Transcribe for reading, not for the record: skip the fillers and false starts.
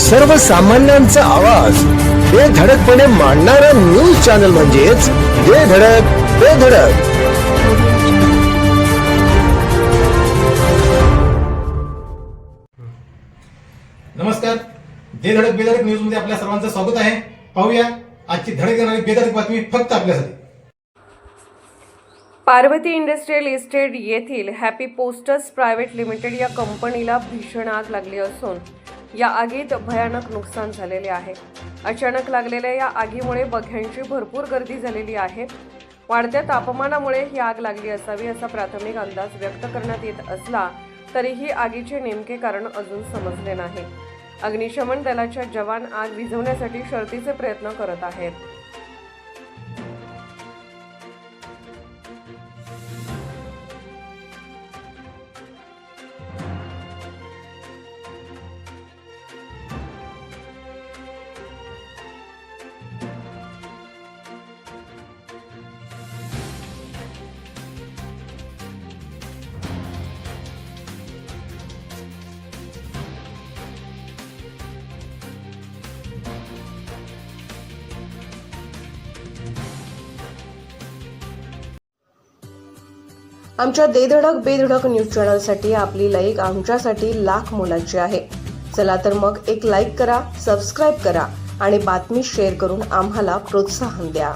सर्वसामान्यांचा आवाज बेधडकपणे मांडणारा न्यूज चॅनल म्हणजेच बेधडक बेधडक. नमस्कार, बेधडक बेधडक न्यूज मध्ये आपल्या सर्वांचं स्वागत आहे. पाहूया आजची धडक देणारी बेधडक बातमी फक्त आपल्यासाठी. पार्वती इंडस्ट्रियल इस्टेट येथील हॅपी पोस्टर्स प्रायव्हेट लिमिटेड या कंपनीला भीषण आग लागली असून या आगीत भयानक नुकसान झालेले आहे. अचानक लागलेल्या या आगीमुळे बघ्यांची भरपूर गर्दी झालेली आहे. वाढत्या तापमानामुळे ही आग लागली असावी असा प्राथमिक अंदाज व्यक्त करण्यात येत असला तरीही आगीचे नेमके कारण अजून समजले नाही. अग्निशमन दलाच्या जवान आग विझवण्यासाठी शर्थीचे प्रयत्न करत आहेत. आमच्या बेधडक बेधडक न्यूज चॅनलसाठी आपली लाईक आमच्यासाठी लाख मोलाची आहे. चला तर मग एक लाईक करा, सबस्क्राईब करा आणि बातमी शेअर करून आम्हाला प्रोत्साहन द्या.